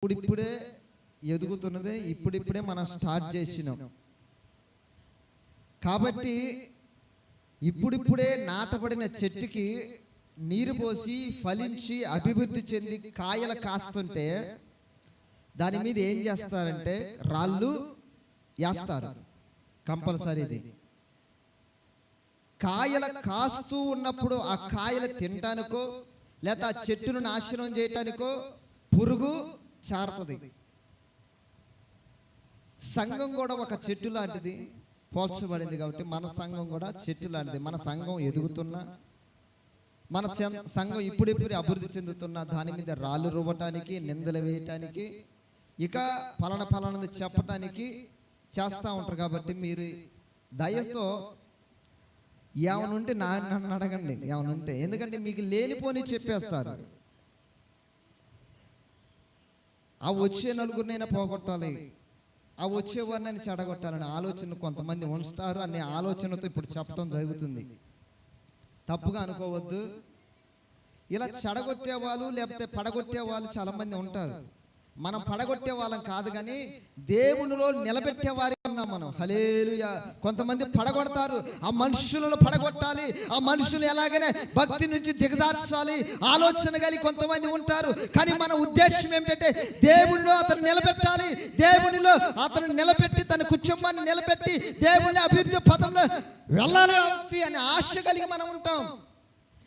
ఇప్పుడిప్పుడే ఎదుగుతున్నది, ఇప్పుడిప్పుడే మనం స్టార్ట్ చేసినాం. కాబట్టి ఇప్పుడిప్పుడే నాటబడిన చెట్టుకి నీరు పోసి ఫలించి అభివృద్ధి చెంది కాయలు కాస్తుంటే దాని మీద ఏం చేస్తారంటే రాళ్ళు వేస్తారు కంపల్సరీ. ఇది కాయలు కాస్తూ ఉన్నప్పుడు ఆ కాయలు తినటానికో లేదా ఆ చెట్టును నాశనం చేయటానికో పురుగు చారుతుంది. సంఘం కూడా ఒక చెట్టు లాంటిది పోల్చబడింది. కాబట్టి మన సంఘం కూడా చెట్టు లాంటిది. మన సంఘం ఎదుగుతున్నా, మన సంఘం ఇప్పుడిప్పుడు అభివృద్ధి చెందుతున్నా దాని మీద రాళ్ళు రువ్వటానికి, నిందలు వేయటానికి, ఇక పలానది చెప్పటానికి చేస్తూ ఉంటారు. కాబట్టి మీరు దయతో ఏమనుంటే నన్ను అడగండి, ఏమనుంటే. ఎందుకంటే మీకు లేనిపోని చెప్పేస్తారు. ఆ వచ్చే నలుగురినైనా పోగొట్టాలి, ఆ వచ్చేవారిని చెడగొట్టాలని ఆలోచన కొంతమంది ఉంచుతారు. అనే ఆలోచనతో ఇప్పుడు చెప్పడం జరుగుతుంది. తప్పుగా అనుకోవద్దు. ఇలా చెడగొట్టే వాళ్ళు లేకపోతే పడగొట్టే వాళ్ళు చాలా మంది ఉంటారు. మనం పడగొట్టే వాళ్ళం కాదు, కానీ దేవునిలో నిలబెట్టే వారి ఉన్నాం మనం. హల్లెలూయా. కొంతమంది పడగొడతారు. ఆ మనుషులను పడగొట్టాలి, ఆ మనుషులు ఎలాగైనా భక్తి నుంచి దిగజార్చాలి ఆలోచన కలిగి కొంతమంది ఉంటారు. కానీ మన ఉద్దేశం ఏమిటంటే దేవునిలో అతను నిలబెట్టాలి, దేవునిలో అతను నిలబెట్టి తన కుటుంబాన్ని నిలబెట్టి దేవుని అభివృద్ధి పదంలో వెళ్ళాలి అనే ఆశ కలిగి మనం ఉంటాం.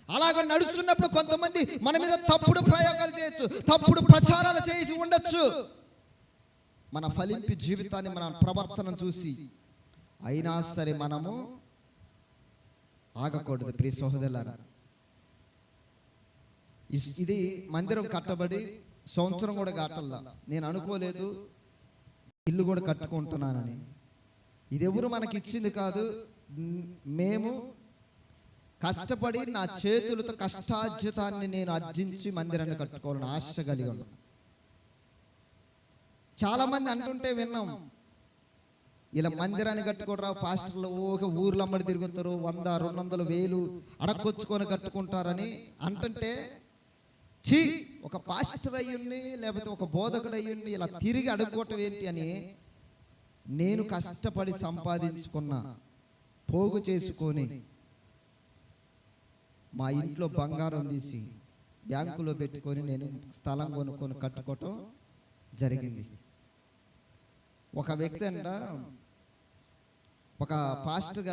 అలాగ నడుస్తున్నప్పుడు కొంతమంది మన మీద తప్పుడు ప్రయోగాలు చేయొచ్చు, తప్పుడు ప్రచారాలు చేసి ఉండొచ్చు. మన ఫలింపి జీవితాన్ని, మన ప్రవర్తన చూసి అయినా సరే మనము ఆగకూడదు. ప్రియ సహోదరులారా, ఇది మందిరం కట్టబడి సంవత్సరం కూడా కట్టల్లా. నేను అనుకోలేదు ఇల్లు కూడా కట్టుకుంటున్నానని. ఇది ఎవరు మనకి ఇచ్చింది కాదు. మేము కష్టపడి నా చేతులతో కష్టార్జితాన్ని నేను ఆర్జించి మందిరాన్ని కట్టుకోవాలని ఆశ కలిగి ఉన్నాను. చాలా మంది అంటుంటే విన్నాం, ఇలా మందిరాన్ని కట్టుకోరా పాస్టర్లు ఒక ఊర్లో అమ్మడి తిరుగుతారు, 100, 200, 1000 అడక్కొచ్చుకొని కట్టుకుంటారని అంటుంటే, చీ, ఒక పాస్టర్ అయ్యుండి లేకపోతే ఒక బోధకుడు అయ్యుండి ఇలా తిరిగి అడుక్కోవటం ఏంటి అని నేను కష్టపడి సంపాదించుకున్న పోగు చేసుకొని మా ఇంట్లో బంగారం తీసి బ్యాంకులో పెట్టుకొని నేను స్థలం కొనుక్కొని కట్టుకోవటం జరిగింది. ఒక వ్యక్తి అంట, ఒక పాస్టర్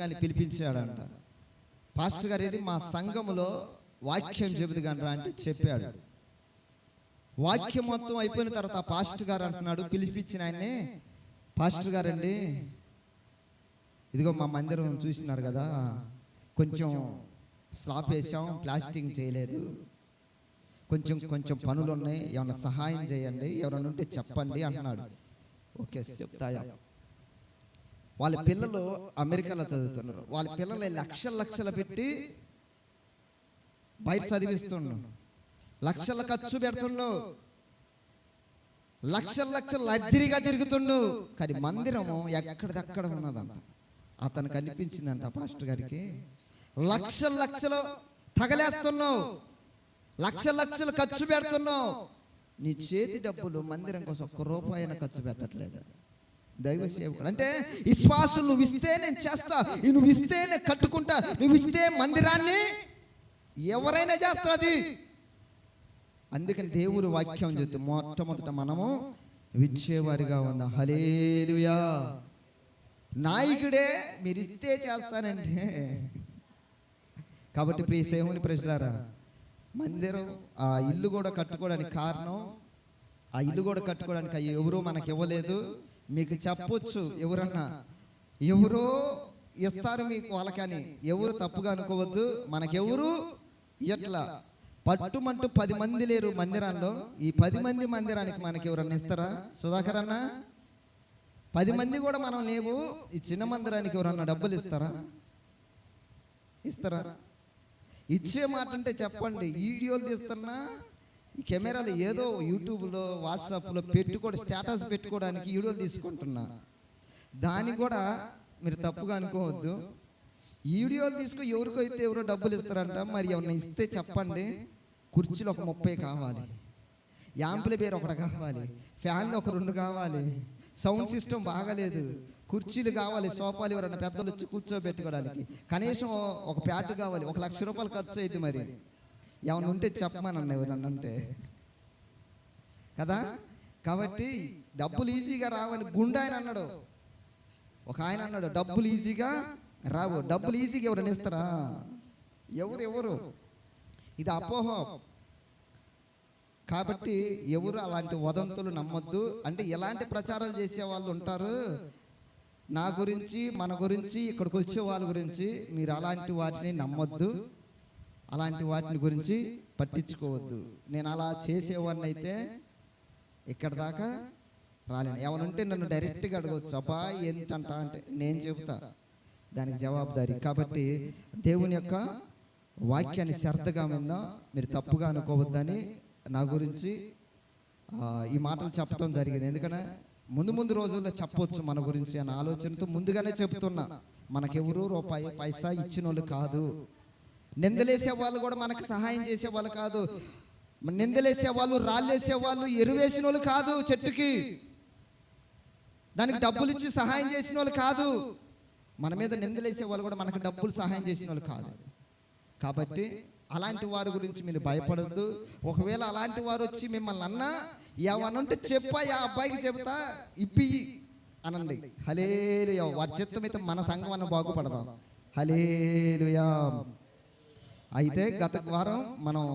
గారిని పిలిపించాడంట. పాస్టర్ గారు ఏంటి, మా సంఘములో వాక్యం చెబుదు గండ్రా అంటే చెప్పాడు. వాక్యం మొత్తం అయిపోయిన తర్వాత ఆ పాస్టర్ గారు అంటున్నాడు, పిలిపించిన ఆయన్ని, పాస్టర్ గారండి, ఇదిగో మా మందిరం చూసినారు కదా, కొంచెం స్లాబ్ వేసాం, ప్లాస్టింగ్ చేయలేదు, కొంచెం పనులు ఉన్నాయి, ఏమన్నా సహాయం చేయండి, ఎవరైనా ఉంటే చెప్పండి అన్నాడు. ఓకే చెప్తాయా. వాళ్ళ పిల్లలు అమెరికాలో చదువుతున్నారు. వాళ్ళ పిల్లలు లక్షలు పెట్టి బయట చదివిస్తున్నాడు, లక్షల ఖర్చు పెడుతున్నాడు, లక్షల లగ్జరీగా తిరుగుతుండు. కానీ మందిరము ఎక్కడిదక్కడ ఉన్నదంట. అతనికి అనిపించిందంట పాస్టర్ గారికి, లక్షలు తగలేస్తున్నావు, లక్షలు ఖర్చు పెడుతున్నావు, నీ చేతి డబ్బులు మందిరం కోసం ₹1 ఖర్చు పెట్టట్లేదు. దైవ సేవకుడు అంటే విశ్వాసులు, నువ్వు ఇస్తే నేను చేస్తా, నువ్వు ఇస్తే నేను కట్టుకుంటా, నువ్వు ఇస్తే మందిరాన్ని ఎవరైనా చేస్తుంది. అందుకని దేవుడు వాక్యం చెప్తే మొట్టమొదట మనము విచ్చేవారిగా ఉందాం. హల్లెలూయా. నాయకుడే మీరు ఇస్తే చేస్తానంటే. కాబట్టి ప్రియ సేవకుని ప్రజలారా, మందిరం ఆ ఇల్లు కూడా కట్టుకోవడానికి కారణం, ఆ ఇల్లు కూడా కట్టుకోవడానికి ఎవరో మనకి ఇవ్వలేదు. మీకు చెప్పొచ్చు, ఎవరో ఇస్తారు మీకు వాళ్ళకని. ఎవరు తప్పుగా అనుకోవద్దు. మనకెవరు ఎట్లా పట్టుమంటూ 10 మంది లేరు మందిరాల్లో. ఈ 10 మంది మందిరానికి మనకి ఎవరన్నా ఇస్తారా? సుధాకర్ అన్న, 10 మంది కూడా మనం లేవు. ఈ చిన్న మందిరానికి ఎవరన్నా డబ్బులు ఇస్తారా? ఇచ్చే మాట అంటే చెప్పండి. వీడియోలు తీస్తున్నా, ఈ కెమెరాలు ఏదో యూట్యూబ్లో వాట్సాప్లో పెట్టుకోవడం, స్టేటస్ పెట్టుకోవడానికి వీడియోలు తీసుకుంటున్నా. దాన్ని కూడా మీరు తప్పుగా అనుకోవద్దు. వీడియోలు తీసుకుని ఎవరికైతే ఎవరో డబ్బులు ఇస్తారంట. మరి ఏమన్నా ఇస్తే చెప్పండి. కుర్చీలు ఒక 30 కావాలి. యాంప్లిఫైయర్ ఒకటి కావాలి, ఫ్యాన్లు ఒక 2 కావాలి, సౌండ్ సిస్టమ్ బాగాలేదు, కుర్చీలు కావాలి, సోఫాలు ఎవరైనా పెద్దలు వచ్చి కూర్చోబెట్టుకోవడానికి, కనీసం ఒక ప్యాట్ కావాలి, 1 లక్ష రూపాయలు ఖర్చు అయింది. మరి ఏమన్నా ఉంటే చెప్పమానండి ఎవరన్నా ఉంటే కదా. కాబట్టి డబ్బులు ఈజీగా రావని గుండా ఆయన అన్నాడు. ఒక ఆయన అన్నాడు, డబ్బులు ఈజీగా రావు. డబ్బులు ఈజీగా ఎవరైనా ఇస్తారా? ఎవరు ఇది అపోహ. కాబట్టి ఎవరు అలాంటి వదంతులు నమ్మొద్దు. అంటే ఎలాంటి ప్రచారాలు చేసే వాళ్ళు ఉంటారు, నా గురించి మన గురించి ఇక్కడికి వచ్చే వాళ్ళ గురించి, మీరు అలాంటి వాటిని నమ్మొద్దు, అలాంటి వాటిని గురించి పట్టించుకోవద్దు. నేను అలా చేసేవాడిని అయితే ఇక్కడ దాకా రాలేను. ఏమనుంటే నన్ను డైరెక్ట్గా అడగవచ్చు, అబ్బా ఏంటంట అంటే నేను చెబుతా దానికి జవాబుదారి. కాబట్టి దేవుని యొక్క వాక్యాన్ని శ్రద్ధగా విందాం. మీరు తప్పుగా అనుకోవద్దని నా గురించి ఈ మాటలు చెప్పడం జరిగింది. ఎందుకంటే ముందు రోజుల్లో చెప్పొచ్చు మన గురించి అనే ఆలోచనతో ముందుగానే చెప్తున్నా. మనకెవరు రూపాయి పైసా ఇచ్చిన వాళ్ళు కాదు. నిందలేసే వాళ్ళు కూడా మనకు సహాయం చేసే వాళ్ళు కాదు. నిందలేసే వాళ్ళు, రాళ్ళేసే వాళ్ళు, ఎరువేసిన వాళ్ళు కాదు. చెట్టుకి దానికి డబ్బులు ఇచ్చి సహాయం చేసిన వాళ్ళు కాదు. మన మీద నిందలేసే వాళ్ళు కూడా మనకు డబ్బులు సహాయం చేసిన వాళ్ళు కాదు. కాబట్టి అలాంటి వారి గురించి మీరు భయపడద్దు. ఒకవేళ అలాంటి వారు వచ్చి మిమ్మల్ని అన్నా ఏమనంటే చెప్పా, ఆ అబ్బాయికి చెబుతా ఇప్పి అనండి. హల్లెలూయా. వారి చిత్తమైతే మన సంఘం అన్న బాగుపడదాం. హల్లెలూయా. అయితే గత వారం మనం